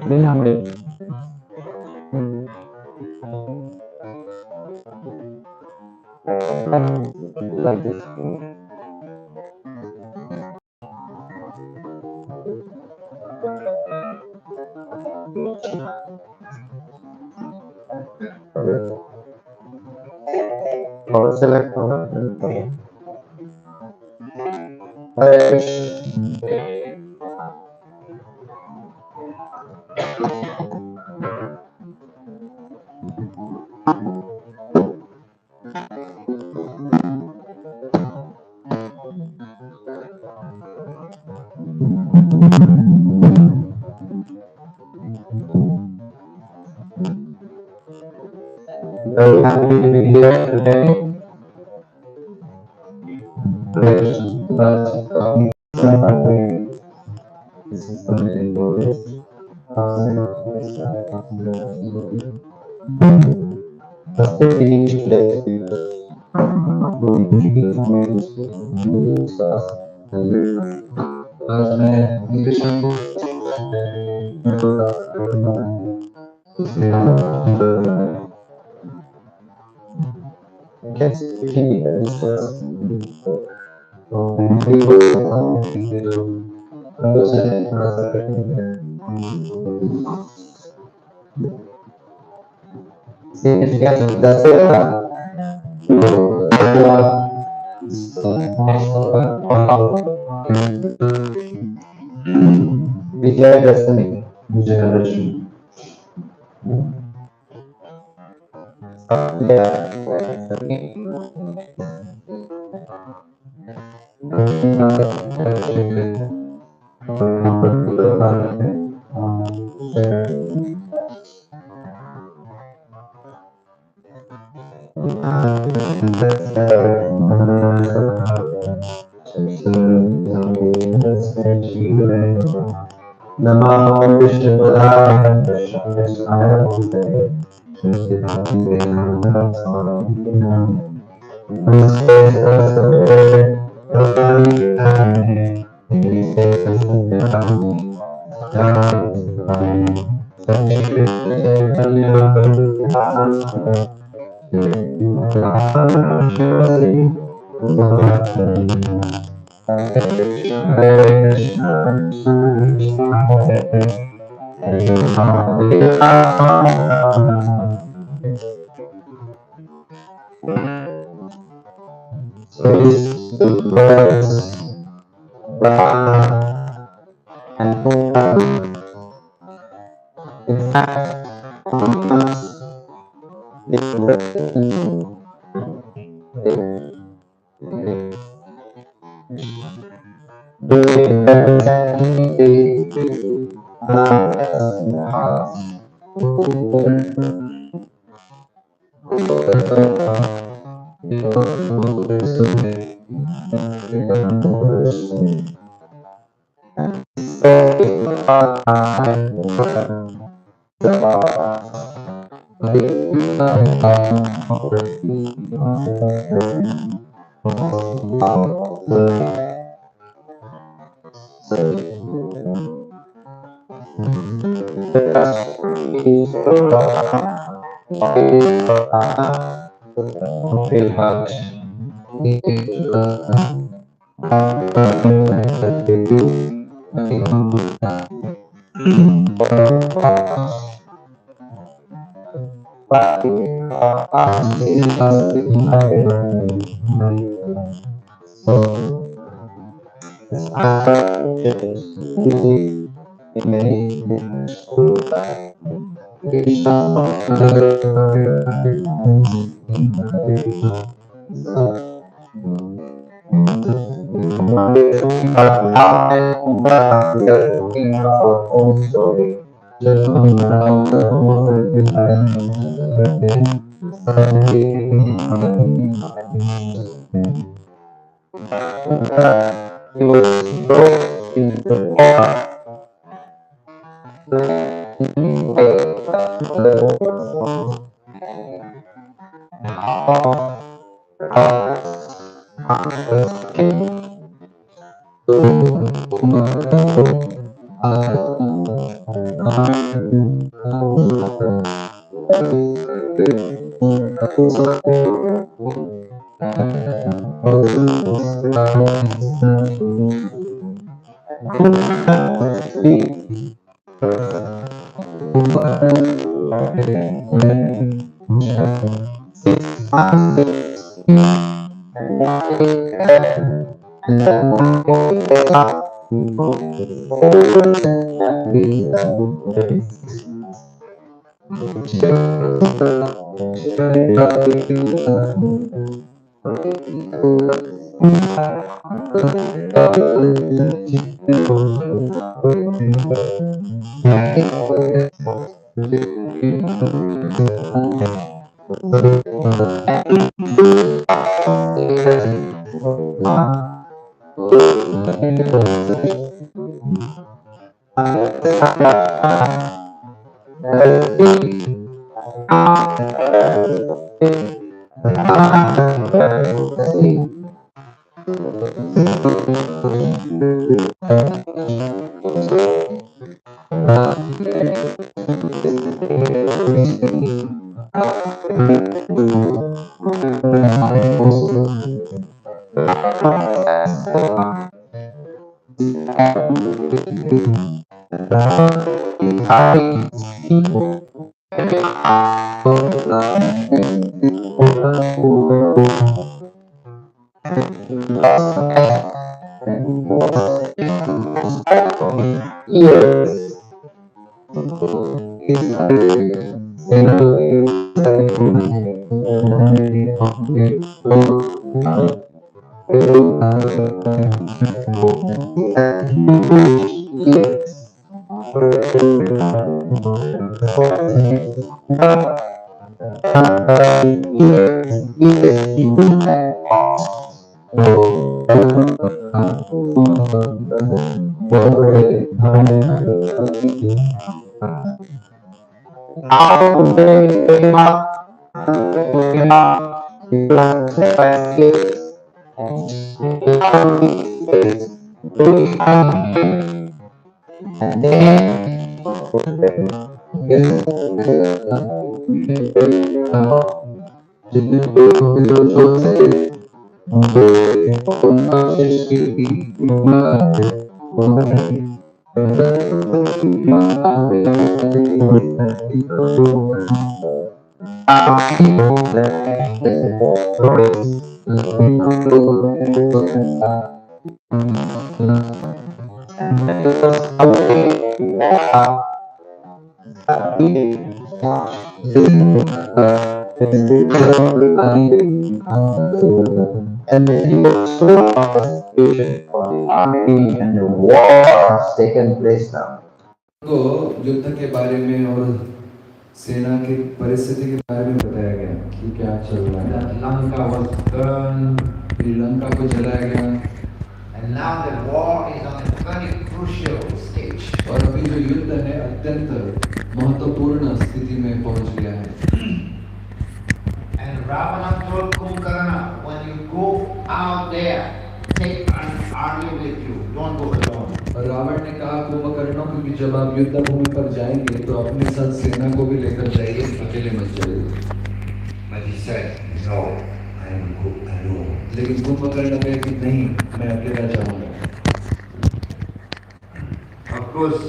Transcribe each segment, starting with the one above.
Đến năm đi. Like this. Or select very happy to be here today. This is something Buddhist. Vijaya Dasami. And he was so patient for the army and the war has taken place now. को युद्ध के बारे में और सेना की परिस्थिति के बारे में बताया गया कि क्या चल रहा है। Lanka was burned, श्रीलंका को जलाया गया and now the war is on a very crucial stage. और अभी जो युद्ध है अत्यंत महत्वपूर्ण स्थिति में पहुंच गया है। And Ravana told Kumbhakarna, when you go out there, take an army with you, don't go alone. और रावण ने कहा कुंभकर्ण को कि जब आप युद्ध भूमि पर जाएंगे तो अपने साथ सेना को भी लेकर जाइए, अकेले मत जाइए। But he said, no, I am go alone. लेकिन कुंभकर्ण कहे कि नहीं, मैं अकेला जाऊंगा। Of course,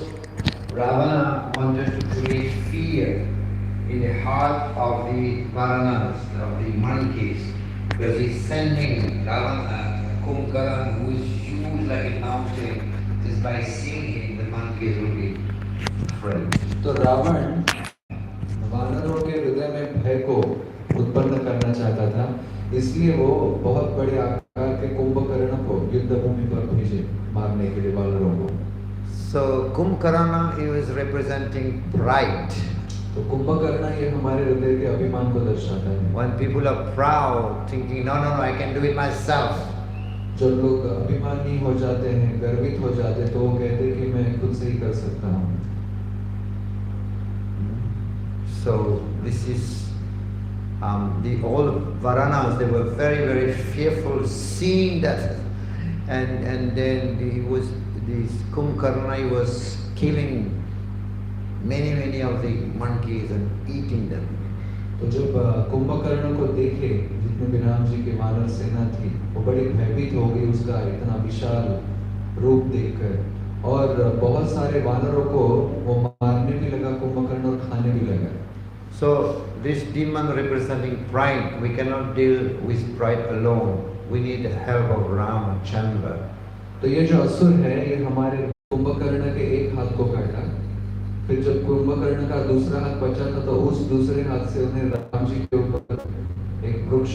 Ravana wanted to create fear in the heart of the Varanas, of the monkeys, because he's sending Ravana, Kumbhakarna, who is huge like a mountain, just by seeing him, the monkeys will be afraid. तो रावण वानरों के हृदय में भय को उत्पन्न करना चाहता था, इसलिए वो बहुत बड़े आकार के कुंभकर्ण को युद्ध भूमि पर भेजे मारने के लिए वानरों को। So Kumbhakarna, he was representing pride. तो कुंभकर्ण ये हमारे हृदय के अभिमान को दर्शाता है। When people are proud, thinking, no, I can do it myself. जब लोग अभिमानी हो जाते हैं, गर्वित हो जाते हैं, तो वो कहते हैं कि मैं खुद से ही कर सकता हूँ। So this is the all Varanas. They were very fearful, seeing that, and then this Kumbhakarna, he was killing many of the monkeys and eating them. तो जब कुंभकर्ण को देखे, जितने भी राम जी की वानर सेना थी, वो बड़ी भयभीत हो गई उसका इतना विशाल रूप देखकर, और बहुत सारे वानरों को वो मारने भी लगा कुंभकर्ण और खाने भी लगा। So this demon representing pride, we cannot deal with pride alone. We need the help of Ramachandra. तो ये जो असुर है, ये हमारे कुंभकर्ण के एक हाथ को काटा, फिर जब कुंभकर्ण का दूसरा हाथ बचा था तो उस दूसरे हाथ से उन्हें राम जी के ऊपर एक वृक्ष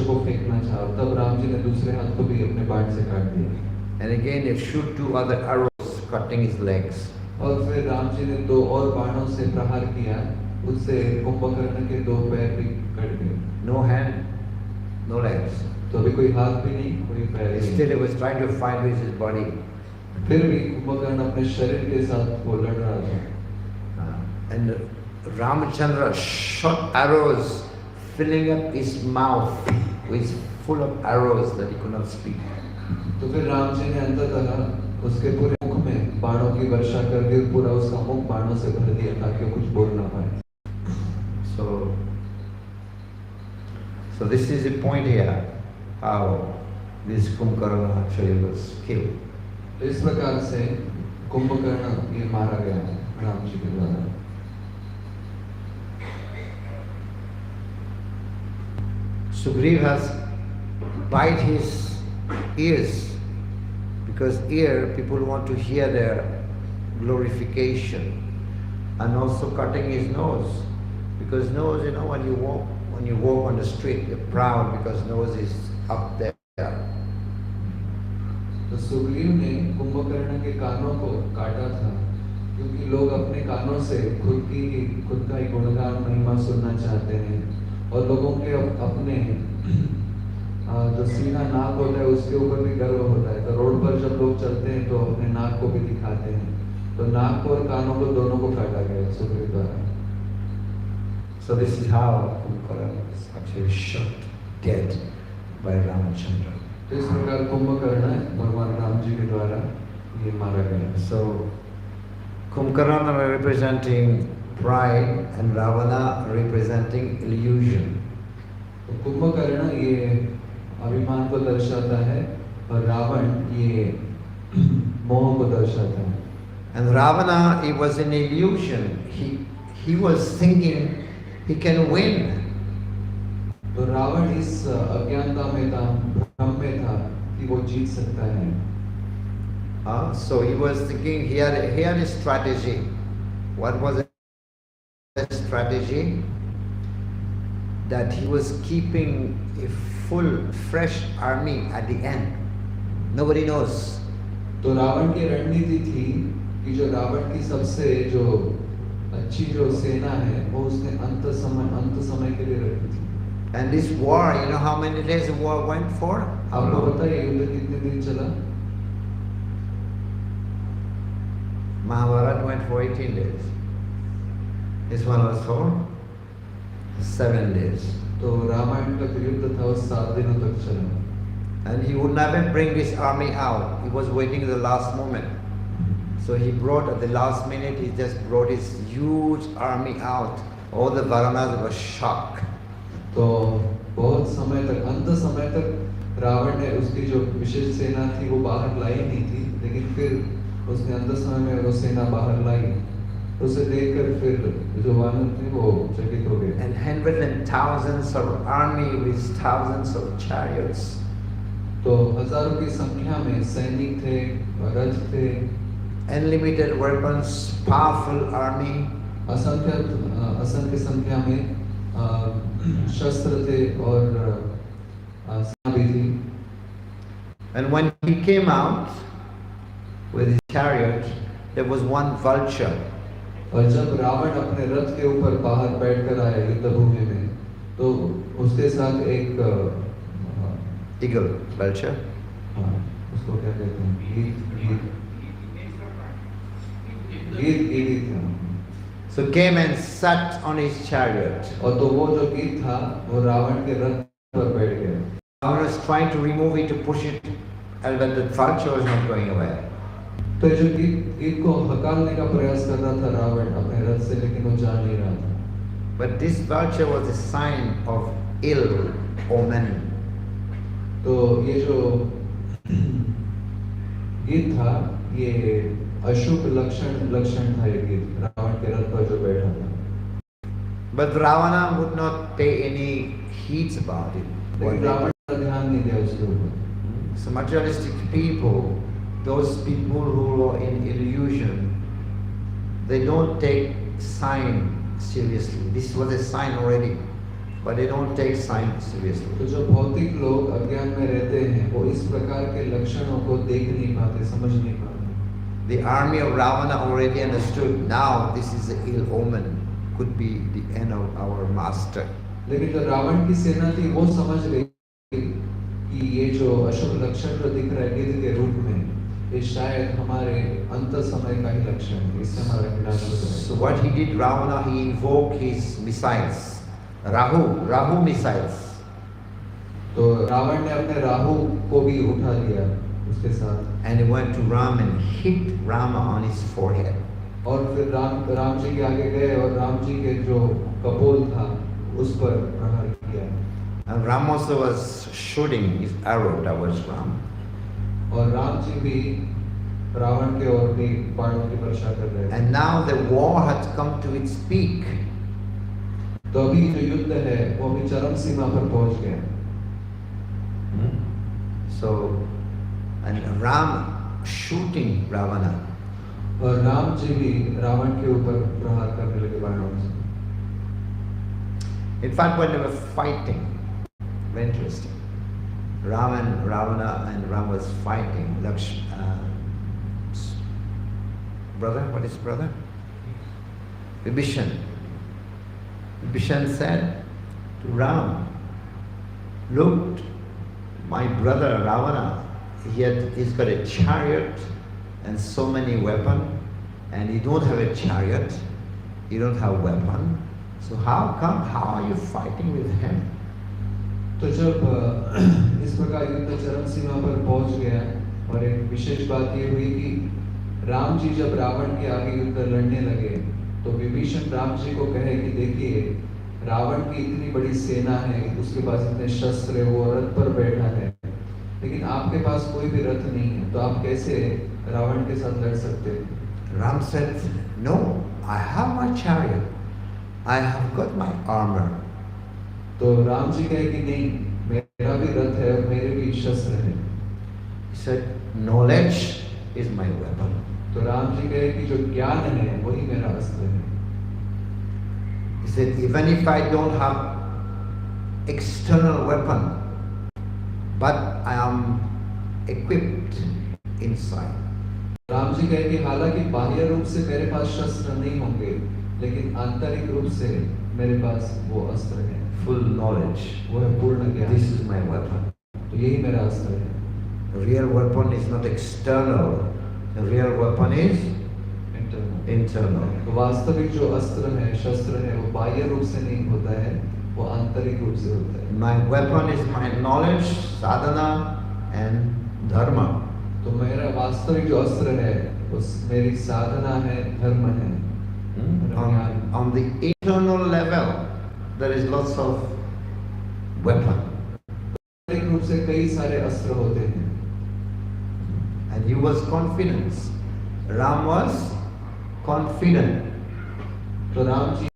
को फेंकना चाहा, तब राम जी ने दूसरे हाथ को भी अपने बाण से काट दिया। And again they shoot 2 other arrows, cutting his legs. और फिर राम जी ने 2 और बाणों से प्रहार किया, उससे कुंभकर्ण के 2 पैर भी कट गए। No hand, no legs. तो अभी कोई हाथ भी नहीं, कोई पैर नहीं। Still he was trying to fight with his body. फिर भी कुंभकर्ण अपने शरीर के साथ वो लड़ रहा था। And Ramachandra shot arrows, filling up his mouth with full of arrows that he could not speak. तो फिर राम जी ने अंततः उसके पूरे मुख में बाणों की वर्षा कर दी, पूरा उसका मुख बाणों से भर दिया ताकि वो कुछ बोल ना पाए। So this is the point here, how this Kumbhakarna actually was killed. तो इस प्रकार से कुंभकर्ण ये मारा गया राम जी के द्वारा। Sugriv has bite his ears, because ear people want to hear their glorification, and also cutting his nose, because nose, when you walk on the street, you're proud because nose is up there. तो सुग्रीव ने कुंभकर्ण के कानों को काटा था, क्योंकि लोग अपने कानों से खुद का ही गुणगान महिमा सुनना चाहते हैं, और लोगों के अपने जो सीना नाक होता है उसके ऊपर भी गर्व होता है। तो रोड पर जब लोग चलते हैं तो अपने नाक को भी दिखाते हैं, तो नाक को और कानों को दोनों को काटा गया सुग्रीव द्वारा। So this is how Kumbhakarna was actually shot dead by Ramachandra. तो इस प्रकार कुंभकर्ण भगवान राम जी के द्वारा ये मारा गया। So Kumbhakarna representing pride and Ravana representing illusion. तो कुंभकर्ण ये अभिमान को दर्शाता है और रावण ये मोह को दर्शाता है। And Ravana, he was an illusion. He was thinking he can win. तो रावण इस अज्ञानता में था, भ्रम में था कि वो जीत सकता है। So he was thinking he had a strategy. What was the strategy? that he was keeping a full, fresh army at the end. Nobody knows. तो रावण की रणनीति थी कि जो रावण की सबसे जो अच्छी जो सेना है वो उसने अंत समय के लिए रखी थी. And this war, you know how many days the war went for? आपको पता है युद्ध कितने दिन चला? Mahabharata went for 18 days. This one was for 7 days. तो रामायण का जो युद्ध था वो 7 दिनों तक चला. And he would never bring this army out. He was waiting at the last moment. So he brought at the last minute, he just brought his huge army out. All the Varanas were shocked. तो बहुत समय तक, अंत समय तक रावण ने उसकी जो विशेष सेना थी वो बाहर लाई नहीं थी, लेकिन फिर उसने अंत समय में वो सेना बाहर लाई. उसे देखकर फिर जो वानर थे वो चकित हो गए. And hundreds and thousands of army with thousands of chariots. तो हजारों की संख्या में सैनिक थे, रथ थे, unlimited weapons, powerful army. असंख्य संख्या में शस्त्र थे और सेना भी थी. And when he came out with his chariot, there was one vulture. और जब रावण अपने रथ के ऊपर बाहर बैठकर आया युद्ध भूमि में, तो उसके साथ एक eagle, vulture. उसको क्या कहते हैं? गीत था. So came and sat on his chariot. और तो वो जो गीत था वो रावण के रथ पर बैठ गया. Ravan was trying to remove it, to push it, but the vulture was not going away. तो जो गीत को हकालने का प्रयास कर रहा था रावण अपने रथ से, लेकिन वो जा नहीं रहा था. But this vulture was a sign of ill omen. तो ये जो गीत था ये अशुभ लक्षण था. ये गीत रावण के रथ पर जो बैठा था. But Ravana would not pay any heed about it. लेकिन रावण का ध्यान नहीं दिया उसके ऊपर. So materialistic people, those people who are in illusion, they don't take sign seriously. This was a sign already, but they don't take sign seriously. तो जो भौतिक लोग अज्ञान में रहते हैं वो इस प्रकार के लक्षणों को देख नहीं पाते, समझ नहीं पाते. The army of Ravana already understood, now this is an ill omen, could be the end of our master. लेकिन जो रावण की सेना थी वो समझ गई कि ये जो अशुभ लक्षण जो दिख रहा है गीत के रूप में, ये शायद हमारे अंत समय का ही लक्षण है, इससे हमारा विनाश हो जाएगा. So what he did, Ravana, he invoked his missiles, Rahu missiles. तो रावण ने अपने राहु को भी उठा लिया उसके साथ. And he went to Ram and hit Rama on his forehead. और फिर राम जी के आगे गए और राम जी के जो कपोल था उस पर प्रहार किया. And Ram also was shooting his arrow towards Ram. और राम जी भी रावण के ओर भी बाणों की वर्षा कर रहे थे. And now the war had come to its peak. तो अभी जो युद्ध है वो अभी चरम सीमा पर पहुंच गया. So, and Ram shooting Ravana. और राम जी भी रावण के ऊपर प्रहार करने लगे बाणों से. In fact, when they were fighting, very interesting. Ravana and Ram was fighting. Brother, what is brother? Vibhishan. Vibhishan said to Ram, look, my brother Ravana, he's got a chariot and so many weapons, and you don't have a chariot, you don't have weapon. So how are you fighting with him? तो जब इस प्रकार युद्ध चरम सीमा पर पहुंच गया और एक विशेष बात ये हुई कि राम जी जब रावण के आगे युद्ध लड़ने लगे तो विभीषण राम जी को कहे कि देखिए रावण की इतनी बड़ी सेना है, उसके पास इतने शस्त्र है, वो रथ पर बैठा है, लेकिन आपके पास कोई भी रथ नहीं है, तो आप कैसे रावण के साथ लड़ सकते हैं? Ram said, no, I have my chariot, I have got my armor. तो राम जी कहे कि नहीं, मेरा भी रथ है और मेरे भी शस्त्र है. He said, knowledge is my weapon. तो राम जी कहे कि जो ज्ञान है वही मेरा अस्त्र है. He said, even if I don't have external weapon, but I am equipped inside. Ram ji कहे कि हालांकि बाह्य रूप से मेरे पास शस्त्र नहीं होंगे, लेकिन आंतरिक रूप से मेरे पास वो अस्त्र है। Full knowledge. वो है पूर्ण ज्ञान। This is my weapon. तो यही मेरा अस्त्र है। The real weapon is not external. The real weapon is internal. तो वास्तविक जो अस्त्र है, शस्त्र है, वो बाह्य रूप से नहीं होता है, वो आंतरिक रूप से होता है। My weapon is my knowledge, sadhana and dharma. तो मेरा वास्तविक जो अस्त्र है, उस मेरी साधना है, धर्म है। On the internal level, there is lots of weapon. आंतरिक रूप से कई सारे अस्त्र होते हैं। And he was confident. Ram was confident. तो राम जी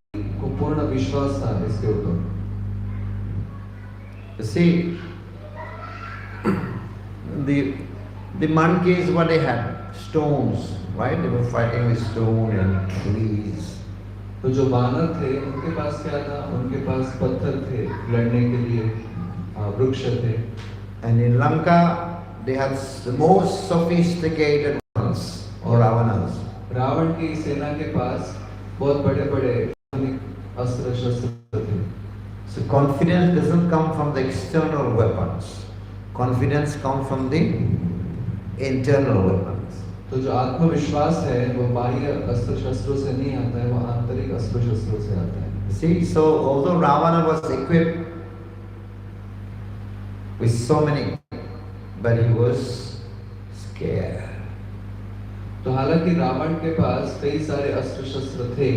को पूर्ण विश्वास था इसके ऊपर। You see, the monkeys, what they had? Stones, right? They were fighting with stone and trees. तो जो बानर थे, उनके पास क्या था? उनके पास पत्थर थे लड़ने के लिए, वृक्ष थे। And in Lanka, they had the most sophisticated ones, or Ravanas. Ravan की सेना के पास बहुत बड़े-बड़े अस्त्र शस्त्र थे। So confidence doesn't come from the external weapons. Confidence comes from the internal weapons. तो जो आत्मविश्वास है, वो बाह्य अस्त्र शस्त्रों से नहीं आता है, वो आंतरिक अस्त्र शस्त्रों से आता है। See, so although Ravana was equipped with so many, but he was scared. तो हालांकि रावण के पास कई सारे अस्त्र शस्त्र थे,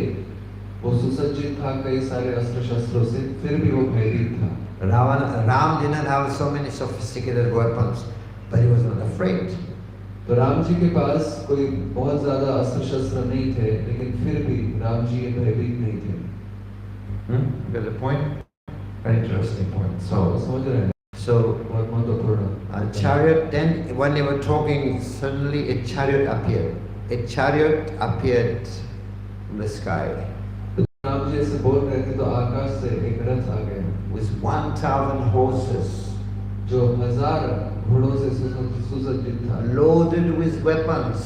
वो सुसज्जित था कई सारे अस्त्र शस्त्रों से, फिर भी वो भयभीत था। Ram did not have so many sophisticated weapons, but he was not afraid. तो राम जी के पास कोई बहुत ज्यादा अस्त्र शस्त्र नहीं थे, लेकिन फिर भी राम जी भयभीत नहीं थे। Get the point? Very interesting point. समझ रहे हैं? So बहुत महत्वपूर्ण। a chariot. Then when they were talking, suddenly a chariot appeared. A chariot appeared from the sky. Ram ji ऐसे बोल रहे थे तो आकाश से एक रथ आ गया with 1,000 horses, जो 1000 घोड़ों से सुसज्जित था, loaded with weapons,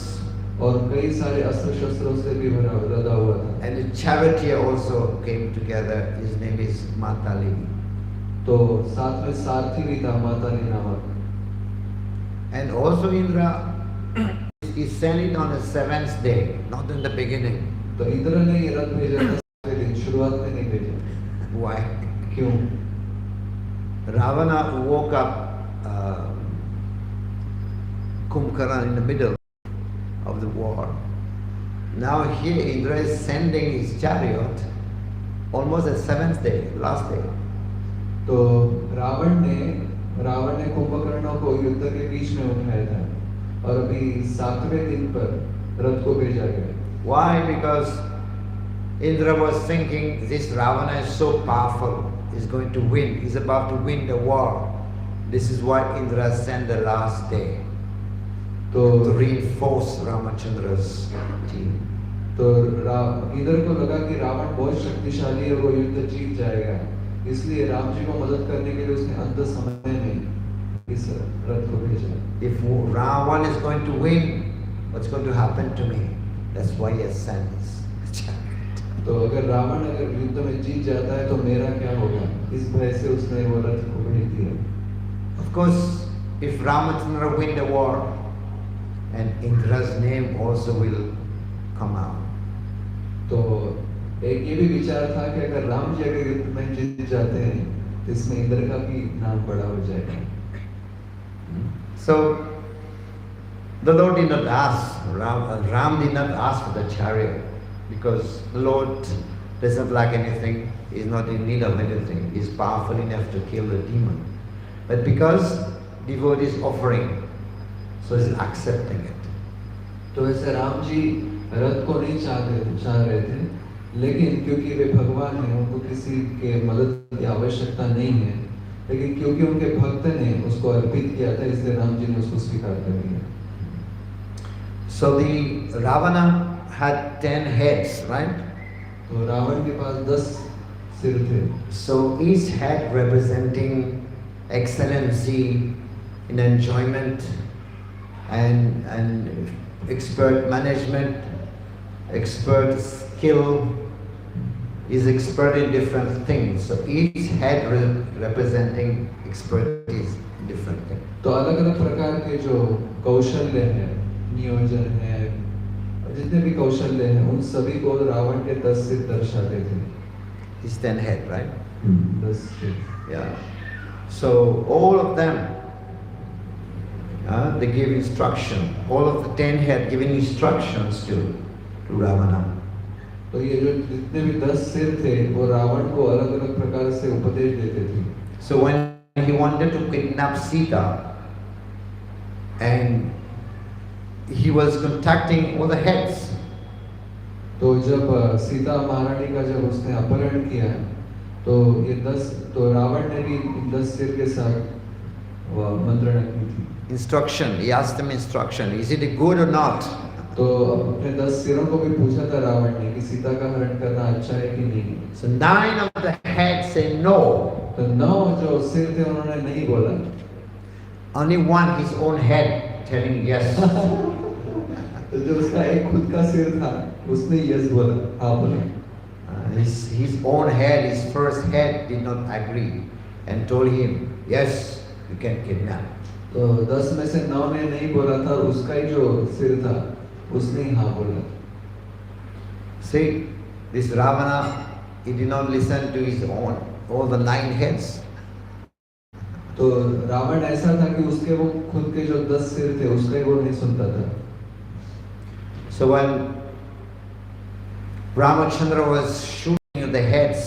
और कई सारे अस्त्र शस्त्रों से भी भरा लदा हुआ था। and the charioteer also came together. His name is Matali. तो साथ में सारथी भी था, माताली नामक। And also Indra, he sent it on the 7th day, not in the beginning. तो इंद्र ने ये रथ भेजा था सातवें दिन, शुरुआत में नहीं भेजा। Why? क्यों? Ravana woke up Kumbhkarna in the middle of the war. Now here Indra is sending his chariot almost the 7th day, last day. तो रावण ने कुंभकर्ण को युद्ध के बीच में उठाया था, और अभी 7वें दिन पर रथ को भेजा गया। Why? Because Indra was thinking this Ravana is so powerful, he's going to win, he's about to win the war. This is why Indra sent the last day to reinforce Ramachandra's team. तो इंद्र को लगा कि रावण बहुत शक्तिशाली है, वो युद्ध जीत जाएगा, इसलिए राम जी को मदद करने के लिए उसने अंत समय में इस रथ को भेजा। If Ravana is going to win, what's going to happen to me? That's why he has sent his chariot. तो अगर रावण युद्ध में जीत जाता है तो मेरा क्या होगा, इस भय से उसने वो रथ को भेज दिया। Of course, if Ramachandra win the war, and Indra's name also will come out. तो एक ये भी विचार था कि अगर राम जी अगर युद्ध में जीत जाते हैं तो इसमें इंद्र का भी नाम बड़ा हो जाएगा। So the Lord did not ask, Ram did not ask for the chariot, because the Lord doesn't lack anything, he is not in need of anything, he is powerful enough to kill the demon. But because devotee is offering, so he is accepting it. तो ऐसे राम जी रथ को नहीं चाह रहे थे, लेकिन क्योंकि वे भगवान हैं, उनको किसी के मदद की आवश्यकता नहीं है, लेकिन क्योंकि उनके भक्त ने उसको अर्पित किया था, इसलिए राम जी ने उसको स्वीकार कर लिया। So the Ravana had 10 heads, right? तो रावण के पास 10 सिर थे। So each head representing excellency in enjoyment and expert management, expert skill, is expert in different things. So each head representing expertise in different things. तो अलग अलग प्रकार के जो कौशल्य है, नियोजन है, जितने भी कौशल्य हैं, उन सभी को रावण के 10 सिर दर्शाते थे। His 10 head, right? 10 सिर। Yeah. So all of them, they give instruction. All of the 10 head giving instructions to Ravana. तो ये जो जितने भी 10 सिर थे, वो रावण को अलग अलग प्रकार से उपदेश देते थे। So when he wanted to kidnap Sita, and he was contacting all the heads. तो जब सीता महारानी का जब उसने अपहरण किया, तो ये 10 तो रावण ने भी इन 10 सिर के साथ मंत्रणा की थी। Instruction. He asked them instruction. Is it good or not? तो अपने 10 सिरों को भी पूछा था रावण ने कि सीता का हरण करना अच्छा है कि नहीं। So 9 of the heads say no. तो 9 जो सिर थे उन्होंने नहीं बोला। Only one, his own head, telling yes. तो जो उसका एक खुद का सिर था, उसने यस बोला, हाँ बोला। His own head, his first head, did not agree and told him, yes, you can kidnap. तो 10 में से 9 ने नहीं बोला था, और उसका ही जो सिर था, उसने ही हाँ बोला। See, this Ravana, he did not listen to his own, all the 9 heads. तो रावण ऐसा था कि उसके वो खुद के जो 10 सिर थे, उसका ही वो नहीं सुनता था। So when Ramachandra was shooting at the heads,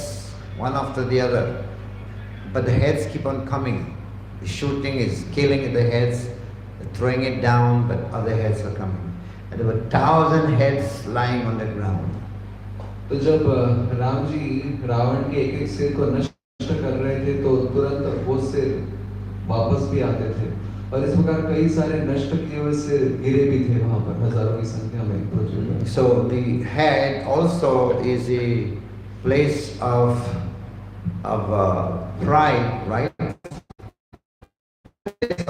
one after the other, but the heads keep on coming. The shooting is killing the heads, throwing it down, but other heads are coming. And there were 1,000 heads lying on the ground. तो जब राम जी रावण के एक-एक सिर को नष्ट कर रहे थे, तो तुरंत वो सिर वापस भी आते थे, और इस प्रकार कई सारे नष्ट किए हुए सिर गिरे भी थे वहां पर, हजारों की संख्या में। So the head also is a place of pride, right?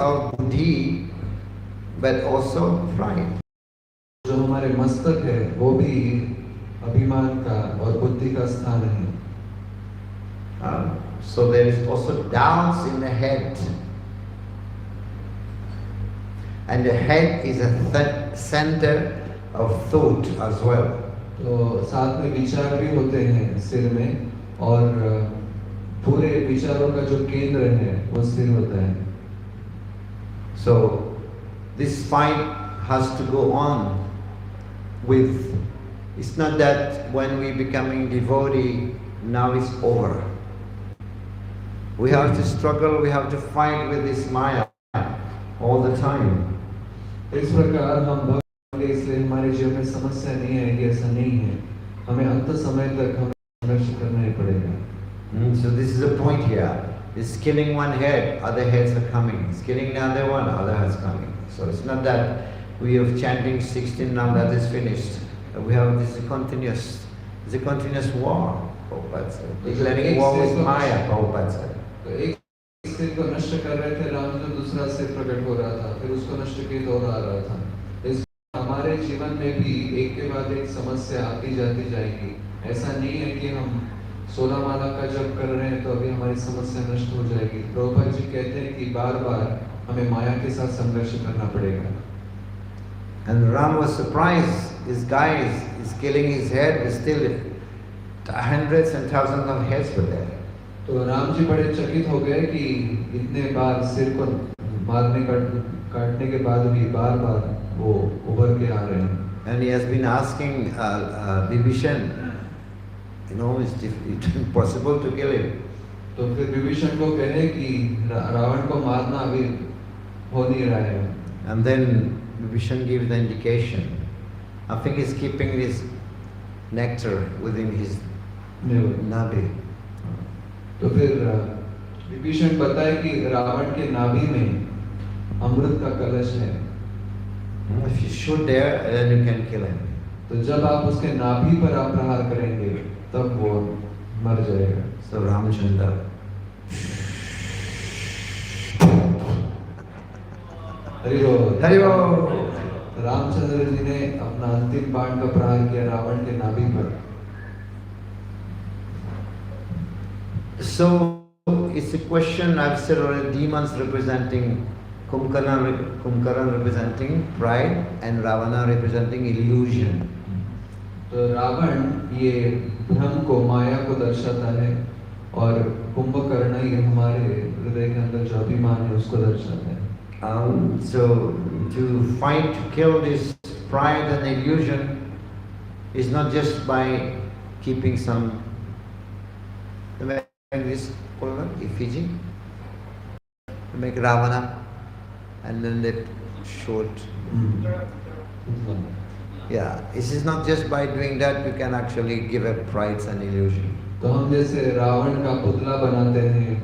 Of buddhi, but also pride. जो हमारे मस्तक है, वो भी अभिमान का और बुद्धि का स्थान है। So there is also doubts in the head. And the head is a center of thought as well. तो साथ में विचार भी होते हैं सिर में, और पूरे विचारों का जो केंद्र है वो सिर होता है। So this fight has to go on with, it's not that when we becoming devotee, now it's over. We have to struggle, we have to fight with this Maya all the time. इस प्रकार हम भक्त हैं, इसलिए हमारे जीवन में समस्या नहीं है कि ऐसा नहीं है, हमें अंत समय तक हमें संघर्ष करना ही पड़ेगा। So this is the point here. It's killing one head, other heads are coming. It's killing another one, other heads coming. So it's not that we are chanting 16 now, that is finished. We have this continuous, it's a continuous war. Prabhupada said. Declaring war with Maya, Prabhupada said. तो एक सिर को नष्ट कर रहे थे राम, जो दूसरा सिर प्रकट हो रहा था, फिर उसको नष्ट किए तो और आ रहा था। इस हमारे जीवन में भी एक के बाद एक समस्या आती जाती जाएगी। ऐसा नहीं है कि हम 16 माला का जप कर रहे हैं तो अभी हमारी समस्या नष्ट हो जाएगी। प्रभुपाद जी कहते हैं कि बार-बार हमें माया के साथ संघर्ष करना पड़ेगा। And Ram was surprised. This guy is killing his head, but still hundreds and thousands of heads were there. तो राम जी बड़े चकित हो गए कि इतने बार सिर को मारने काटने के बाद भी बार-बार वो उभर के आ रहे हैं। And he has been asking Vibhishan, you know, it's impossible to kill him. तो फिर विभीषण को कहे कि रावण को मारना अभी हो नहीं रहा है। And then Vibhishan gives the indication. I think he's keeping this nectar within his nabi. तो फिर विभीषण बताए कि रावण के नाभि में अमृत का कलश है। If you shoot there, then you can kill him. तो जब आप उसके नाभि पर आप प्रहार करेंगे, तब वो मर जाएगा। So Ramchandra, हरि बोल। Hari Bol. रामचंद्र जी ने अपना अंतिम बाण का प्रहार किया रावण के नाभि पर। So it's a question, I've said already, demons representing Kumbhakarna representing pride and Ravana representing illusion. तो रावण ये भ्रम को, माया को दर्शाता है और कुंभकर्ण ये हमारे हृदय के अंदर जो अभिमान है उसको दर्शाता है। So to fight, to kill this pride and illusion is not just by keeping some this effigy, to make Ravana and then they show it. Yeah, this is not just by doing that you can actually give up pride and illusion. तो हम जैसे रावण का पुतला बनाते हैं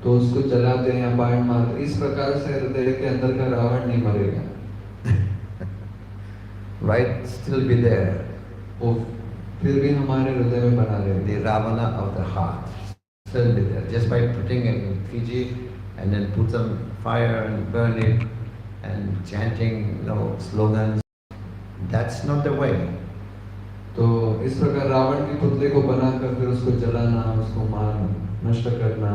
तो उसको जलाते हैं या बाण मारते, इस प्रकार से हृदय के अंदर का रावण नहीं मरेगा। Right, still be there. वो फिर भी हमारे हृदय में बना रहेगा। The Ravana of the heart still be there. Just by putting in Fiji and then put some fire and burn it and chanting, slogans. That's not the way. तो इस प्रकार रावण के पुतले को बनाकर फिर उसको जलाना, उसको मारना, नष्ट करना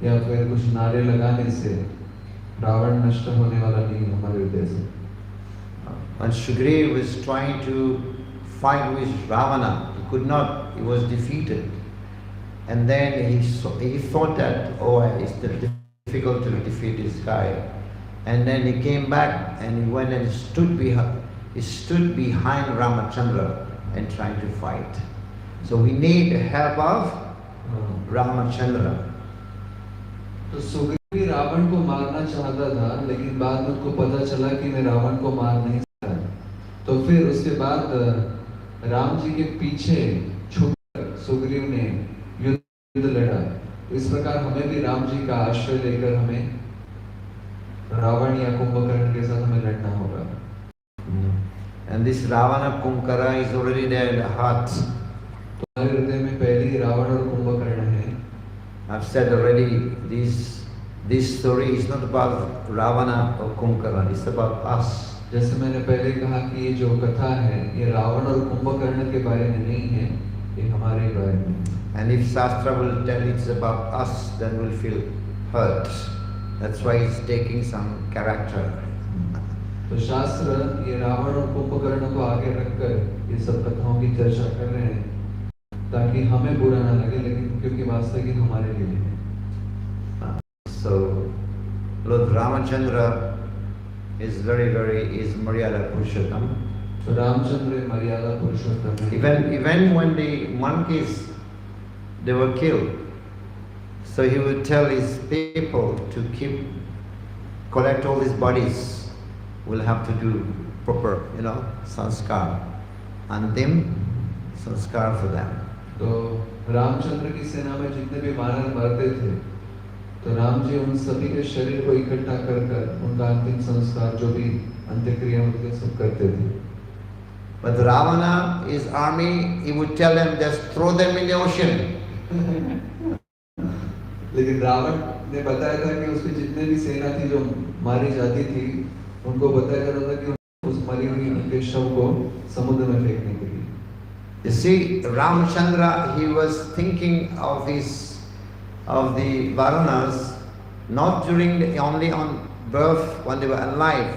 या फिर कुछ नारे लगाने से रावण नष्ट होने वाला नहीं है हमारे हृदय से। When Sugriva was trying to fight with Ravana, he could not, he was defeated. And then he thought that, it's difficult to defeat this guy. And then he came back and he went and stood behind Ramachandra and trying to fight. So we need help of Ramachandra. तो सुग्रीव रावण को मारना चाहता था लेकिन बाद में उसको पता चला कि मैं रावण को मार नहीं सकता, तो फिर उसके बाद राम जी के पीछे छुपकर सुग्रीव ने युद्ध लड़ा। तो इस प्रकार हमें भी राम जी का आश्रय लेकर हमें रावण या कुंभकर्ण के साथ हमें लड़ना होगा। And this Ravana Kumbhakara is already there in the heart. तो हमारे हृदय में पहले ही रावण और कुंभकर्ण है। I've said already, this story is not about Ravana or Kumbhakara, it's about us. जैसे मैंने पहले कहा कि ये जो कथा है ये रावण और कुंभकर्ण के बारे में नहीं है, ये हमारे बारे में। And if Shastra will tell it's about us, then we'll feel hurt. That's why it's taking some character. तो शास्त्र ये रावण और कुंभकर्ण को आगे रखकर ये सब कथाओं की चर्चा कर रहे हैं ताकि हमें बुरा ना लगे, लेकिन क्योंकि वास्तविक हमारे लिए है। So Lord Ramachandra is is Maryada Purushottam. तो रामचंद्र मर्यादा पुरुषोत्तम है। Even when the monkeys they were killed, so he would tell his people to collect all these bodies. We'll have to do proper, sanskar, antim sanskar for them. तो रामचंद्र की सेना में जितने भी वानर मरते थे तो राम जी उन सभी के शरीर को इकट्ठा कर उनका अंतिम संस्कार जो भी अंत्यक्रिया होती है सब करते थे। But Ravana, his army, he would tell them, just throw them in the ocean. लेकिन रावण ने बताया था कि उसकी जितने भी सेना थी जो मारी जाती थी उनको बताया जा रहा था कि उस मरी हुई उनके शव को समुद्र में फेंकने के लिए। You see, Ramchandra, he was thinking of the Varanas, not only on birth when they were alive,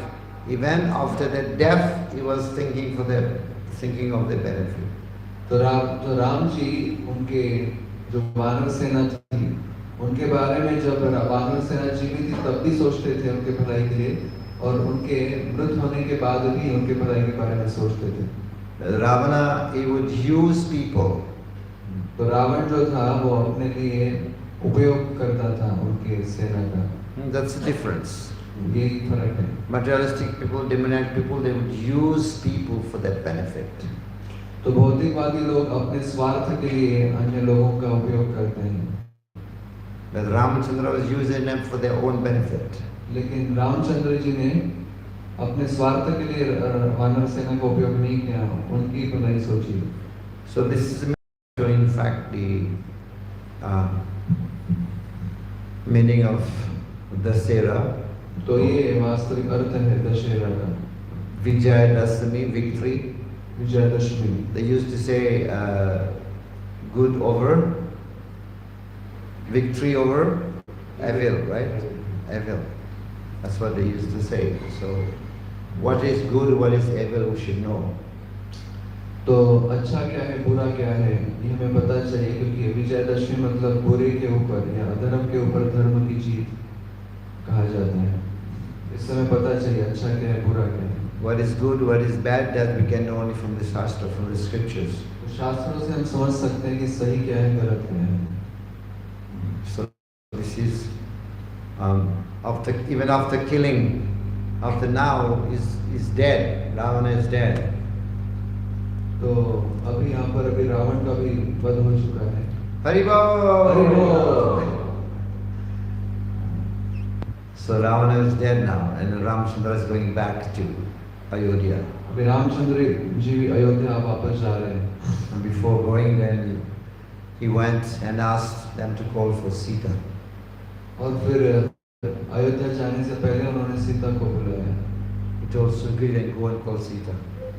even after their death, he was thinking of the benefit. तो राम जी उनके जो वानर सेना थी उनके बारे में जब वानर सेना जीवित थी तब भी सोचते थे उनके भलाई के लिए, और उनके मृत होने के बाद भी उनके भलाई के बारे में सोचते थे। Ravana, he would use people. तो रावण जो था वो अपने लिए उपयोग करता था उनके सेना का। That's the difference. यही फर्क है। Materialistic people, demoniac people, they would use people for that benefit. तो भौतिकवादी लोग अपने स्वार्थ के लिए अन्य लोगों का उपयोग करते हैं। But Ramchandra was using them for their own benefit. लेकिन रामचंद्र जी ने अपने स्वार्थ के लिए वानर सेना का उपयोग नहीं किया, उनकी भलाई सोची। So this is in fact the meaning of Dasera. तो ये वास्तविक अर्थ है दशहरा का। Vijaya Dasami, victory. Vijayadashami. They used to say good over, victory over evil, right? Evil. That's what they used to say. So, what is good, what is evil, we should know. तो अच्छा क्या है बुरा क्या है ये हमें पता चाहिए, क्योंकि विजयादशमी मतलब बुरे के ऊपर या अधर्म के ऊपर धर्म की जीत कहा जाता है। इससे हमें पता चाहिए अच्छा क्या है बुरा क्या है। What is good, what is bad, that we can know only from the Shastra, from the scriptures. तो शास्त्रों से हम समझ सकते हैं कि सही क्या है गलत क्या है। So this is even after killing, after now is dead. Ravana is dead. तो अभी यहाँ पर अभी रावण का भी वध हो चुका है। Haribol! So Ravana is dead now, and Ramchandra is going back to Ayodhya. अभी रामचंद्र जी भी अयोध्या वापस जा रहे हैं। And before going, then he went and asked them to call for Sita. और फिर अयोध्या जाने से पहले उन्होंने सीता को बुलाया। He told Sugriva, go and call Sita.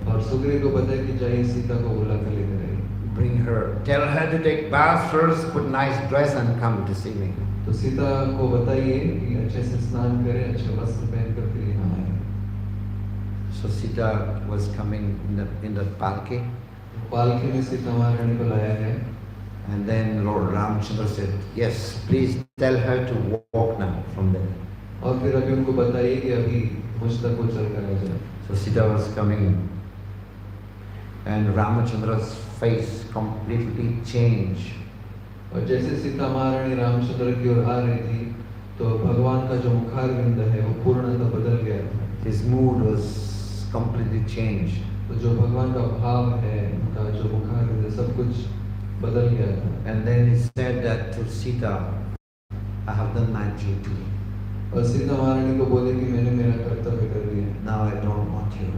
और सुग्रीव को बताया कि जाइए सीता को बुला कर लेकर आइए। Bring her. Tell her to take bath first, put nice dress and come this evening. तो सीता को बताइए कि अच्छे से स्नान करें, अच्छे वस्त्र पहन कर फिर यहाँ आए। So Sita was coming in the palki. पालकी में सीता महारानी को लाया गया। And then Lord Ramchandra said, yes, please tell her to walk now from there. और फिर अभी उनको बताइए कि अभी मुझ तक वो चल कर आ जाए। So Sita was coming, and Ramachandra's face completely changed. और जैसे सीता महारानी रामचंद्र की ओर आ रही थी, तो भगवान का जो मुखारविंद है वो पूर्णतः बदल गया था। His mood was completely changed. तो जो भगवान का भाव है, उनका जो मुखारविंद है, सब कुछ बदल गया था। And then he said that to Sita, I have done my duty. और सीता महारानी को बोले कि मैंने मेरा कर्तव्य कर लिया। Now I don't want you.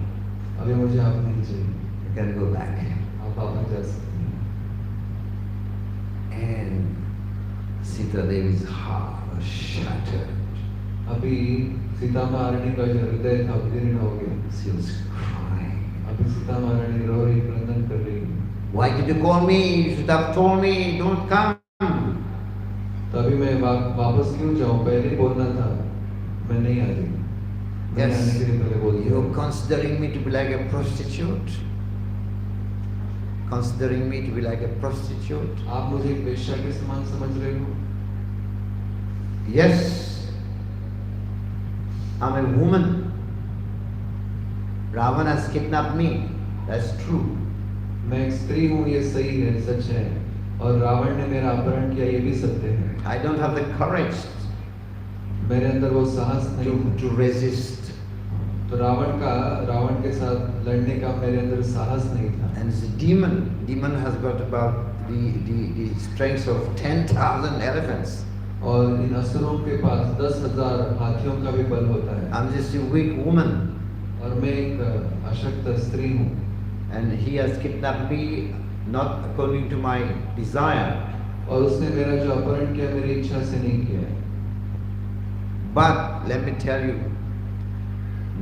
अभी मुझे आप नहीं चाहिए। You can go back. आप वापस जा सकते हैं। And Sita Devi's heart was shattered. अभी सीता महारानी का जो हृदय था विदीर्ण हो गया। She was crying. अभी सीता महारानी रो रही, क्रंदन कर रही। Why did you call me? You should have told me, don't come. तो अभी मैं वापस क्यों जाऊं? पहले बोलना था, मैं नहीं आ रही। मैंने आने के लिए पहले बोल दिया। You're considering me to be like a prostitute? Considering me to be like a prostitute? आप मुझे एक वेश्या के समान समझ रहे हो? Yes, I'm a woman. Ravana has kidnapped me. That's true. मैं एक स्त्री हूँ, ये सही है, सच है। और रावण ने मेरा अपहरण किया, ये भी सत्य है। I don't have the courage मेरे अंदर वो साहस नहीं to resist. तो रावण के साथ लड़ने का मेरे अंदर साहस नहीं था। And it's a demon. Demon has got about the strength of 10,000 elephants. और इन असुरों के पास 10,000 हाथियों का भी बल होता है। I'm just a weak woman. और मैं एक अशक्त स्त्री हूँ। And he has kidnapped me not according to my desire. और उसने मेरा जो अपहरण किया मेरी इच्छा से नहीं किया। But let me tell you,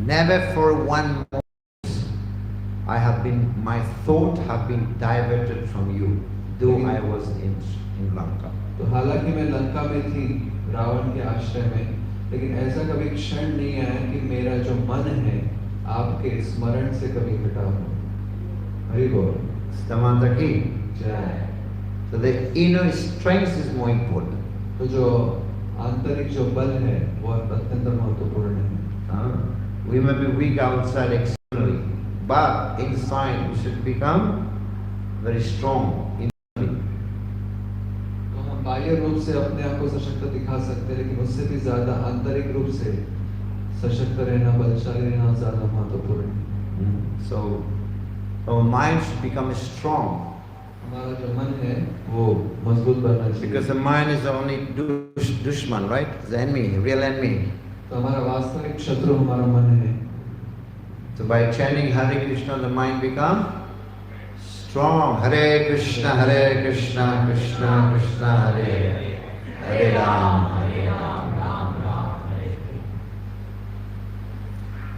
never for one moment my thought have been diverted from you, though I was in Lanka. तो हालांकि मैं लंका में थी रावण के आश्रय में, लेकिन ऐसा कभी क्षण नहीं आया कि मेरा जो मन है आपके स्मरण से कभी हटा हो। हरि बोल। Stamantaki. जय। So the inner strength is more important. तो जो आंतरिक जो बल है वो अत्यंत महत्वपूर्ण है। We may be weak outside externally, but inside we should become very strong internally. तो हम बाह्य रूप से अपने आप को सशक्त दिखा सकते हैं, लेकिन उससे भी ज्यादा आंतरिक रूप से सशक्त रहना, बलशाली रहना ज्यादा महत्वपूर्ण है। So our mind should become strong. हमारा जो मन है वो मजबूत बनना चाहिए। Because the mind is the only dushman, right? The enemy, real enemy. तो हमारा वास्तविक शत्रु हमारा मन है। So by chanting Hare Krishna, the mind become strong. Hare Krishna, Krishna Krishna, Hare Hare Ram, Ram Ram, Hare Hare.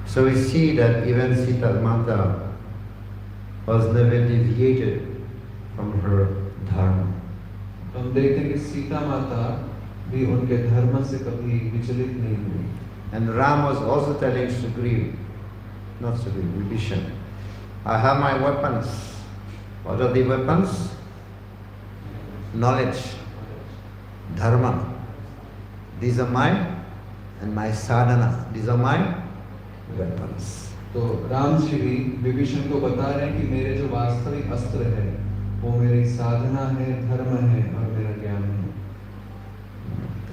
So we see that even Sita Mata was never deviated from her dharma. हम देखते हैं कि सीता माता भी उनके धर्म से कभी विचलित नहीं हुई. And Ram was also telling Sugriv, not Sugriv, Vibhishan, I have my weapons. What are the weapons? Knowledge, dharma. These are and my sadhana. These are my weapons. तो राम जी भी विभीषण को बता रहे हैं कि मेरे जो वास्तविक अस्त्र है वो मेरी साधना है, धर्म है और मेरा ज्ञान है.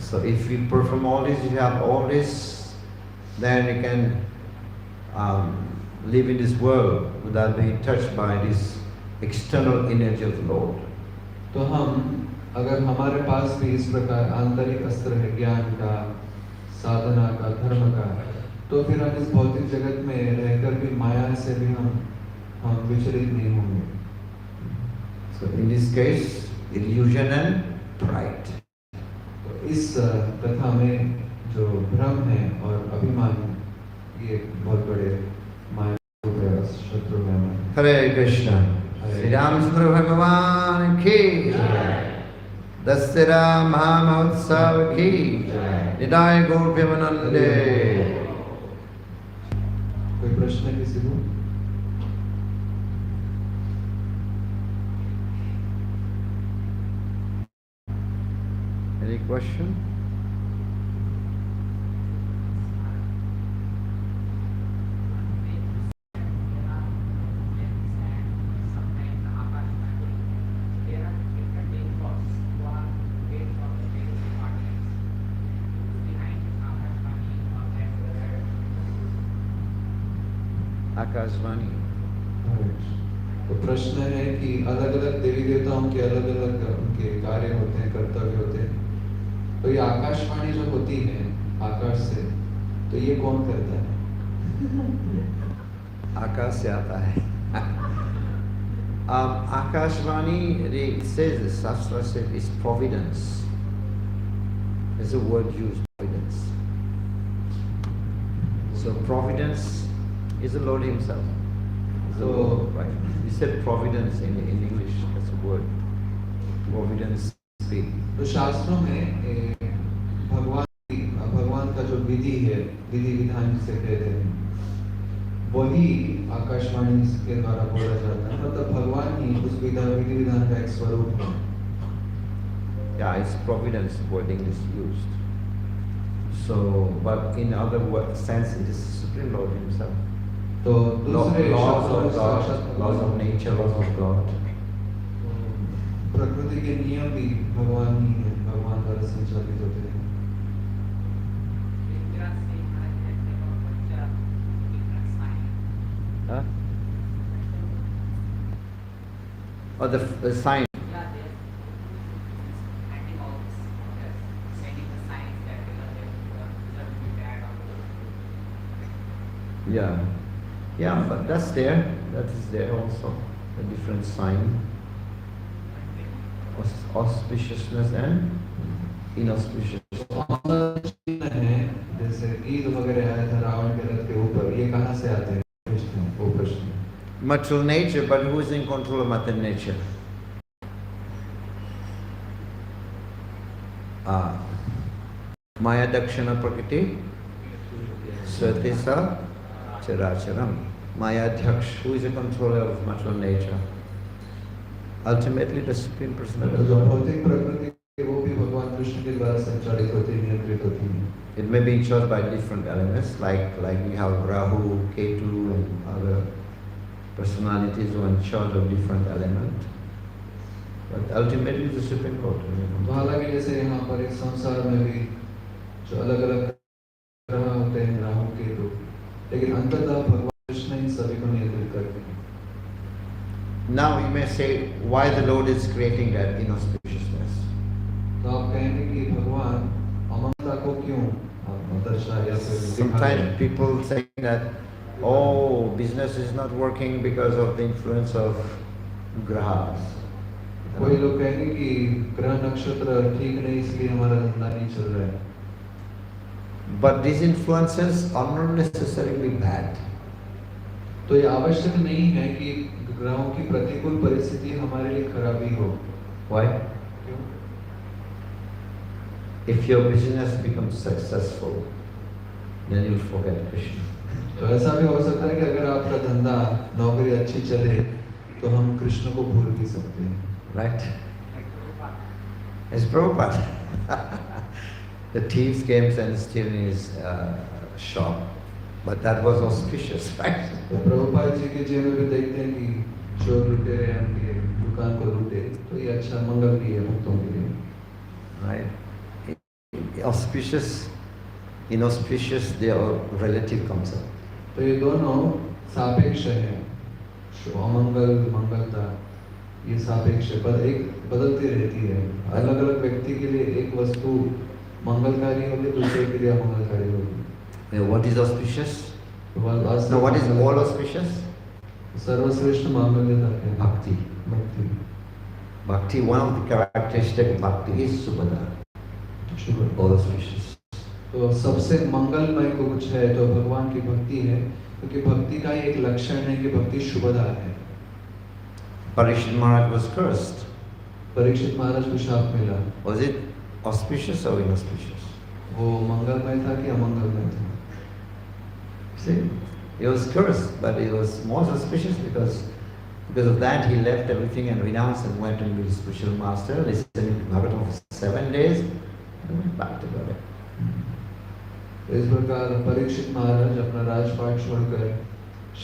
So if you perform all this, you have all this, then you can live in this world without being touched by this external energy of the Lord. तो हम अगर हमारे पास भी इस प्रकार आंतरिक अस्त्र है ज्ञान का, साधना का, धर्म का, तो फिर हम इस भौतिक जगत में रहकर भी माया से भी हम विचलित नहीं होंगे. So in this case, illusion and pride. तो इस कथा में जो भ्रम है और अभिमान, ये बहुत बड़े माया शत्रु में हमारे. Hare Krishna. Shri Ramchandra Bhagavan ki Dasara Mahamahotsav ki Nidai Gaur Bhimanande. कोई प्रश्न है किसी को? Any question? आकाशवाणी. तो प्रश्न है कि अलग अलग देवी देवताओं के अलग अलग उनके कार्य होते हैं, कर्तव्य होते हैं. तो ये आकाशवाणी जो होती है आकाश से, तो ये कौन करता है? आकाश से आता है. Akashvani, it says, the Shastra says, is providence. There's a word used, providence. So providence is the Lord Himself. So, right. You said providence in English, that's a word. Providence speak. तो शास्त्रों में भगवान का जो विधि है, विधि विधान जिसे कहते हैं, वही आकाशवाणी के द्वारा बोला जाता है. मतलब भगवान ही उस विधि विधान का एक स्वरूप है. Yeah, it's providence wording is used. So, but in other sense, it is Supreme Lord Himself. तो दूसरे laws of God, laws of nature, laws of God. प्रकृति के नियम भी भगवान ही है, भगवान द्वारा संचालित होते हैं. Huh? Or the sign. Yeah, yeah, but that's there. That is there also. A different sign. Auspiciousness and inauspiciousness. है जैसे ईद वगैरह आया था रावण के रथ के ऊपर, ये कहाँ से आते हैं? वो प्रश्न. Material nature, but who is in control of material nature? Maya Dakshana Prakriti, Svatesa Characharam. Maya Dhaksh, who is the controller of material nature? Ultimately, the Supreme Personality. भौतिक प्रकृति वो भी भगवान कृष्ण के द्वारा संचालित होती है, नियंत्रित होती है. It may be in charge by different elements, like we have Rahu, Ketu, and other personalities who are in charge of different elements. But ultimately, the Supreme Lord. तो हालांकि जैसे यहाँ पर इस संसार में भी जो अलग अलग ग्रह होते हैं, राहु केतु, लेकिन अंततः भगवान कृष्ण ही सभी को नियंत्रित करते हैं. Now you may say why the Lord is creating that inauspiciousness. तो आप कहेंगे कि भगवान अमरता को क्यों दर्शाया या फिर दिखाया? Sometimes people say that, oh, business is not working because of the influence of grahas. कोई लोग कहेंगे कि ग्रह नक्षत्र ठीक नहीं इसलिए हमारा धंधा नहीं चल रहा है। But these influences are not necessarily bad. तो ये आवश्यक नहीं है कि ग्रहों की प्रतिकूल परिस्थिति हमारे लिए खराबी हो। Why? क्यों? If your business becomes successful, then you'll forget Krishna. तो ऐसा भी हो सकता है कि अगर आपका धंधा नौकरी अच्छी चले तो हम कृष्ण को भूल भी सकते हैं। Right? As Prabhupada. The thieves came and steal in his shop, but that was auspicious, right? तो प्रभुपाद जी के जीवन में भी देखते हैं कि चोर लुटेरे उनके दुकान को लूटे, तो ये अच्छा मंगल भी है भक्तों के लिए। Right? Auspicious, inauspicious, they are relative concept. तो ये दोनों सापेक्ष हैं, अमंगल मंगलता ये सापेक्ष है, पर एक बदलती रहती है। अलग अलग व्यक्ति के लिए एक वस्तु मंगलकारी होगी, दूसरे के लिए अमंगलकारी होगी। What is auspicious? No, what is all auspicious? सर्वश्रेष्ठ मांगल्यता है Bhakti. भक्ति। Bhakti, one of the characteristics of Bhakti is Subhada. All auspicious. तो सबसे मंगलमय को कुछ है तो भगवान की भक्ति है, क्योंकि भक्ति का एक लक्षण है कि भक्ति शुभदा है। Parikshit Maharaj was cursed. Parikshit महाराज को शाप मिला। Was it auspicious or inauspicious? वो मंगलमय था कि अमंगलमय था? See, he was cursed, but he was most auspicious because of that he left everything and renounced and went and with his spiritual master, listening to Bhagavatam for 7 days, and went back to God. इस प्रकार परीक्षित महाराज अपना राजपाट छोड़कर,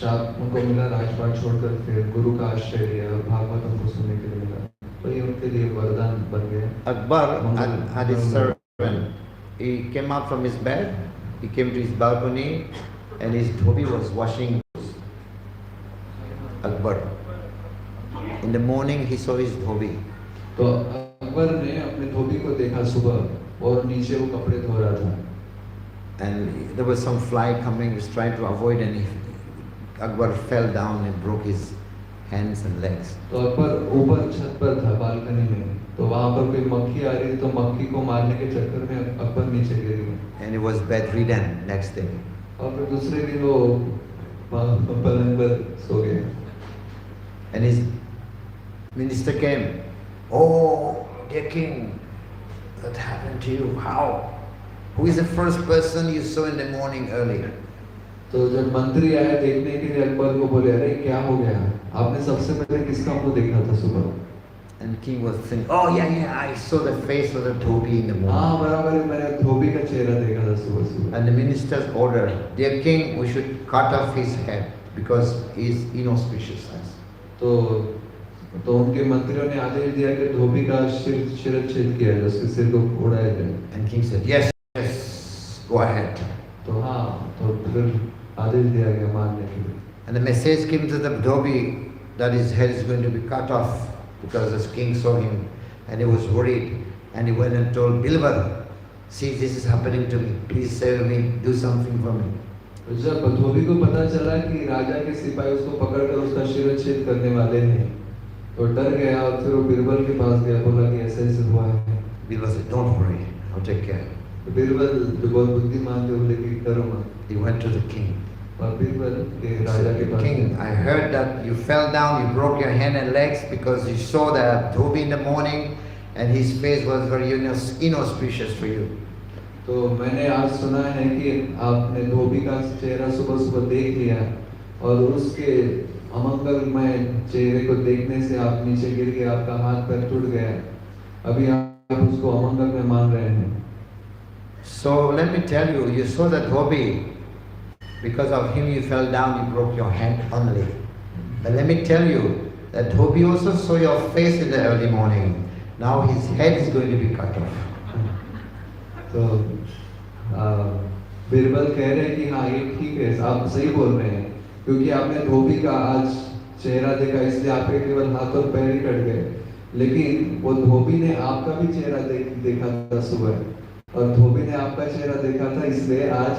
शाप उनको मिला, राजपाट छोड़कर फिर गुरु का आश्रय लिया और भागवत उनको सुनने के लिए मिला, तो ये उनके लिए वरदान बन गया। Akbar had his servant. He came out from his bed, he came to his balcony, and his dhobi was washing Akbar. In the morning he saw his dhobi. तो अकबर ने अपने धोबी को देखा सुबह और नीचे वो कपड़े धो रहा था। And there was some fly coming, he was trying to avoid, and Akbar fell down and broke his hands and legs. तो अकबर ऊपर छत पर था बालकनी में, तो वहाँ पर कोई मक्खी आ रही थी, तो मक्खी को मारने के चक्कर में अकबर नीचे गिर गया। And he was bedridden next day. और फिर दूसरे दिन वो पलंग पर सो गए। And his minister came, "Oh, dear king, what happened to you? How? Who is the first person you saw in the morning early?" तो जब मंत्री आए देखने के लिए अकबर को बोले, अरे क्या हो गया, आपने सबसे पहले किसका मुंह देखा था सुबह? And king was thinking, "Oh yeah, I saw the face of the dhobi in the morning." हाँ बराबर है, मैंने धोबी का चेहरा देखा था सुबह सुबह। And the minister's order, "Dear king, we should cut off his head because he is inauspicious." तो उनके मंत्रियों ने आदेश दिया कि धोबी का शिरच्छेद किया जाए, उसके सिर को उड़ाया जाए। And king said, "Yes, go ahead." तो हाँ, तो फिर आदेश दिया गया मारने के लिए। And the message came to the dhobi that his head is going to be cut off because the king saw him and he was worried, and he went and told Bilwar, "See, this is happening to me. Please save me. Do something for me." तो जब धोबी को पता चला कि राजा के सिपाही उसको पकड़कर उसका शिरच्छेद करने वाले हैं, तो डर गया और फिर वो बीरबल के पास गया, बोला कि ऐसे ऐसे हुआ है। Bilwar said, "Don't worry, I'll take care." तो बीरबल जो बहुत बुद्धिमान थे, बोले कि करो मत। He went to the king. और बीरबल के राजा के पास, "King, I heard that you fell down, you broke your hand and legs because you saw the dhobi in the morning and his face was very inauspicious for you." तो मैंने आज सुना है कि आपने धोबी का चेहरा सुबह सुबह देख लिया और उसके अमंगलमय चेहरे को देखने से आप नीचे गिर गए, आपका हाथ पैर टूट गया, अभी आप उसको अमंगल में मान रहे हैं। So let me tell you, you saw the dhobi, because of him you fell down, you broke your hand only. But let me tell you, that dhobi also saw your face in the early morning. Now his head is going to be cut off. तो बीरबल कह रहे हैं कि हाँ ये ठीक है, आप सही बोल रहे हैं, क्योंकि आपने धोबी का आज चेहरा देखा इसलिए आपके केवल हाथ और पैर ही कट गए, लेकिन वो धोबी ने आपका भी चेहरा देखा था सुबह, और धोबी ने आपका चेहरा देखा था, इसलिए आज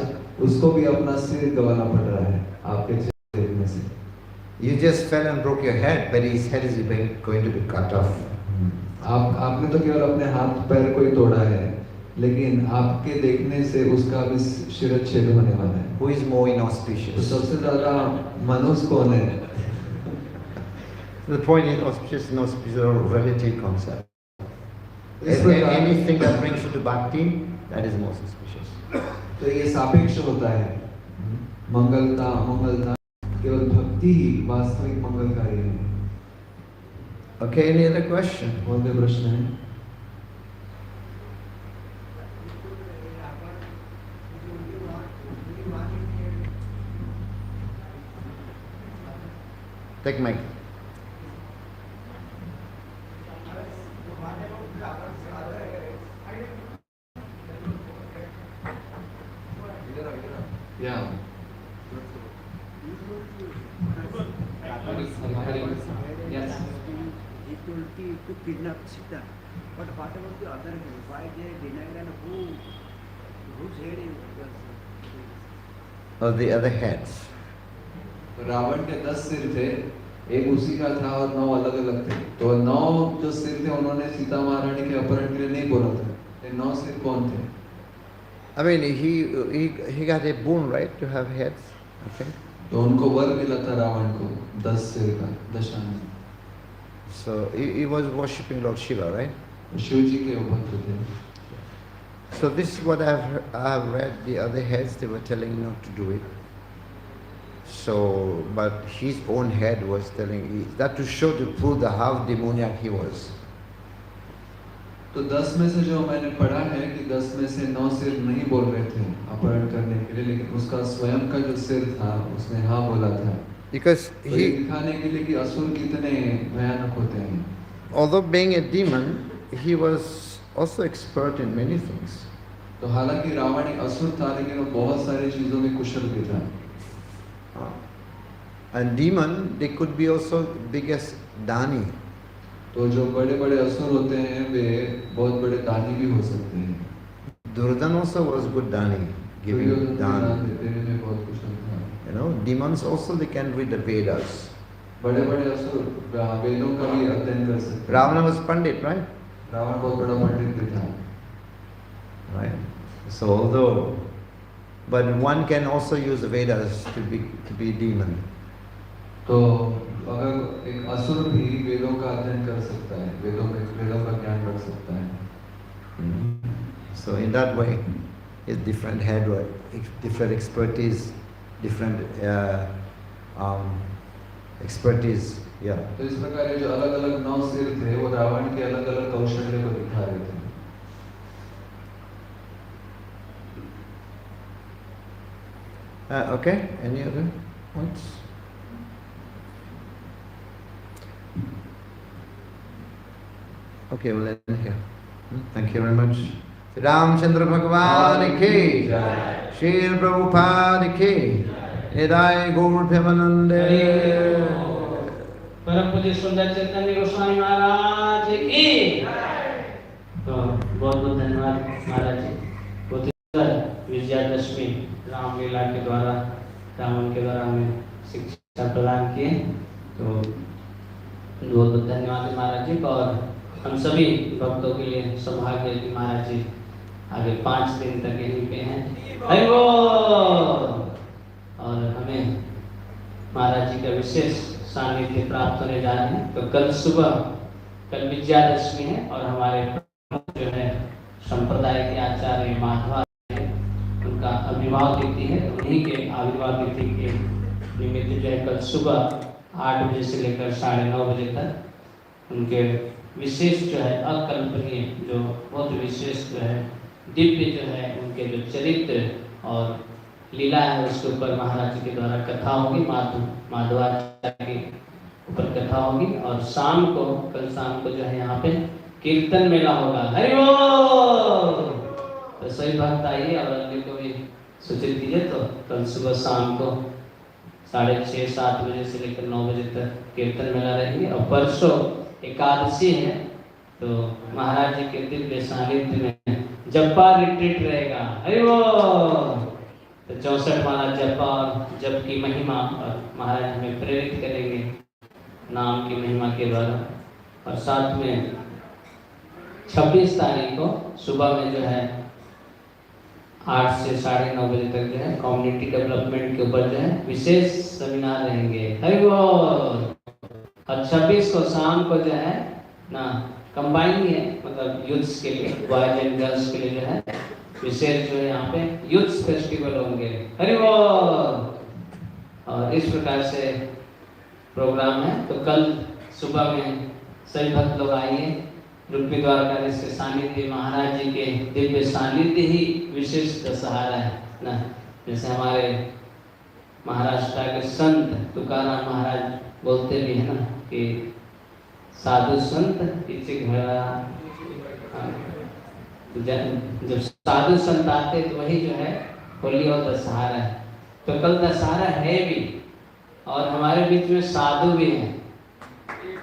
उसको भी अपना सिर गंवाना पड़ रहा है आपके चेहरे देखने से। You just fell and broke your head, but his head is going to be cut off. आपने तो केवल अपने हाथ पैर को ही तोड़ा है, लेकिन आपके देखने से उसका भी शिरच्छेद होने वाला है। Who is more तो inauspicious? सबसे ज्यादा मनुष्य कौन है? The point is auspicious and inauspicious are a relative concept. इस प्रकार Anything that brings you to bhakti, that is most auspicious. तो ये सापेक्ष होता है। मंगलता अमंगलता, केवल भक्ति ही वास्तविक मंगलकारी है। Okay, any other question? और कोई प्रश्न है? Take mic. Yeah. Yes. He told to kidnap Sita. But what about the other head? Why they denied and whose head is? Or the other heads? Ravan के 10 सिर थे, एक उसी का था और 9 अलग अलग थे। तो 9 जो सिर थे उन्होंने सीता महारानी के अपहरण के लिए नहीं बोला था। ये 9 सिर कौन थे? I mean, he got a boon, right, to have heads. Okay. तो उनको वर मिला था रावण को 10 सिर का, दशांश। So he was worshipping Lord Shiva, right? Shiv जी के भक्त थे। So this is what I've read. The other heads, they were telling not to do it. So, but his own head was telling that to show, to prove how demoniac he was. तो 10 में से जो मैंने पढ़ा है कि 10 में से 9 सिर नहीं बोल रहे थे अपहरण करने के लिए, लेकिन उसका स्वयं का जो सिर था उसने हाँ बोला था। Because तो ये दिखाने के लिए कि असुर कितने भयानक होते हैं। Although being a demon, he was also expert in many things. तो हालांकि रावण एक असुर था, लेकिन वो बहुत सारी चीजों में कुशल भी था। And demon, they could be also biggest dani. तो जो बड़े बड़े असुर होते हैं वे बहुत बड़े दानी भी हो सकते हैं। Duryodhana also was good dani, giving दान dan. देने में बहुत कुशल था। You know, demons also they can read the Vedas. बड़े बड़े असुर वेदों का भी अध्ययन कर सकते हैं। Ravana was pandit, right? Ravan बहुत बड़ा पंडित भी था। Right. So although, but one can also use the Vedas to be demon. तो अगर एक असुर भी वेदों का अध्ययन कर सकता है, वेदों का ज्ञान रख सकता है। So in that way, it's different head, different expertise, different expertise. Yeah. तो इस प्रकार ये जो अलग अलग 9 सिर थे वो रावण के अलग अलग कौशल्य को दिखा रहे थे। Okay. Any other points? Okay, we'll end here. Thank you very much. Shri Ramchandra Bhagavan ki Jai. Shri Prabhupada ki Jai. Gaur Premanande. परम पूज्य सुंदर चैतन्य गोस्वामी महाराज की। तो बहुत बहुत धन्यवाद महाराज जी। बहुत ही सुंदर विजयादशमी रामलीला के द्वारा, रावण के द्वारा हमें शिक्षा प्रदान किए। तो बहुत बहुत धन्यवाद महाराज जी। और हम सभी भक्तों के लिए सौभाग्य कि महाराज जी आगे 5 दिन तक यहीं पे हैं। हरि बोल। और हमें महाराज जी का विशेष सानिध्य प्राप्त होने जा रहे हैं। तो कल सुबह, कल विजयादशमी है और हमारे जो है संप्रदाय के आचार्य माधवा उनका आविर्भाव तिथि है। उन्हीं के आविर्भाव तिथि के निमित्त जो है कल सुबह 8 बजे से लेकर 9:30 बजे तक उनके विशेष जो है अकल्पनीय, जो बहुत विशेष जो है दिव्य जो है उनके जो चरित्र और लीला है उसके ऊपर महाराज जी के द्वारा कथा होगी। माधवाचार्य के ऊपर कथा होगी। और शाम को, कल शाम को जो है यहाँ पे कीर्तन मेला होगा। हरि बोल। तो सभी भक्त आइए और अन्य को भी सूचित कीजिए। तो कल सुबह शाम को 6:30-7 बजे से लेकर 9 बजे तक कीर्तन मेला रहेंगे। और परसों एकादशी है तो महाराज जी के दिव्य सानिध्य में जप्पा रिट्रीट रहेगा। हरि बोल। तो 64 माला जप और जप की महिमा और महाराज हमें प्रेरित करेंगे नाम की महिमा के द्वारा। और साथ में 26 तारीख को सुबह में जो है 8 से 9:30 बजे तक जो है कम्युनिटी डेवलपमेंट के ऊपर जो है विशेष सेमिनार रहेंगे। हरि बोल। और 26 को शाम को जो है ना कंबाइन है, मतलब यूथ्स के लिए, बॉयज एंड गर्ल्स के लिए जो है विशेष जो है यहाँ पे यूथ्स फेस्टिवल होंगे। हरि बोल। और इस प्रकार से प्रोग्राम है। तो कल सुबह में सभी भक्त लोग आइए। रुक्मी द्वारकाधीश के सानिध्य, महाराज जी के दिव्य सानिध्य ही विशिष्ट सहारा है ना। जैसे हमारे महाराष्ट्र के संत तुकाराम महाराज बोलते भी है ना कि साधु संत पीछे घड़ा। जब साधु संत आते तो वही जो है होली और दशहरा है। तो कल दशहरा है भी और हमारे बीच में साधु भी हैं।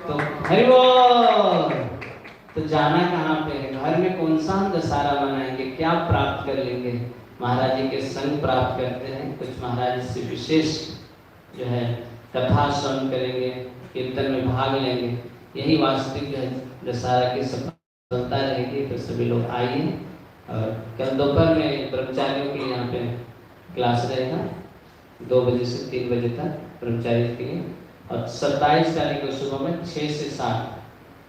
तो हरि बोल। तो जाना कहाँ पे है, घर में कौन सा हम दशहरा मनाएंगे, क्या प्राप्त कर लेंगे। महाराज जी के संग प्राप्त करते हैं, कुछ महाराज से विशेष जो है कथा श्रवण करेंगे, कीर्तन में भाग लेंगे। यही वास्तविक जो है दशहरा की सफलता रहेगी। तो सभी लोग आइए। और कल दोपहर में ब्रह्मचारियों के लिए यहाँ पे क्लास रहेगा 2 बजे से 3 बजे तक ब्रह्मचारी के लिए। और 27 तारीख को सुबह में 6 से 7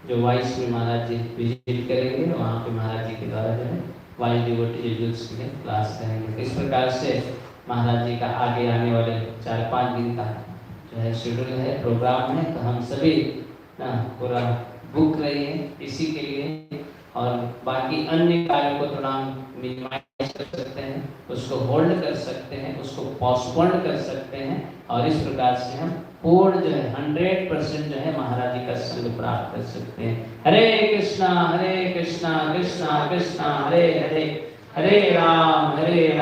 जो वाइस में महाराज जी विजिट करेंगे, वहाँ पे महाराज जी के द्वारा जो है वाइस डिवोटी यूथ्स के लिए क्लास करेंगे। तो इस प्रकार से महाराज जी का आगे आने वाले 4-5 दिन का जो है शेड्यूल है, प्रोग्राम है। तो हम सभी ना पूरा बुक रहिए इसी के लिए। और बाकी अन्य कार्यों को थोड़ा मिनिमाइज कर सकते हैं, उसको होल्ड कर सकते हैं, उसको पोस्टपोन कर सकते हैं। और इस प्रकार से हम पूर्ण जो है 100% जो है महाराज जी का संग प्राप्त कर सकते हैं। हरे कृष्णा कृष्णा कृष्णा कृष्णा हरे हरे, हरे राम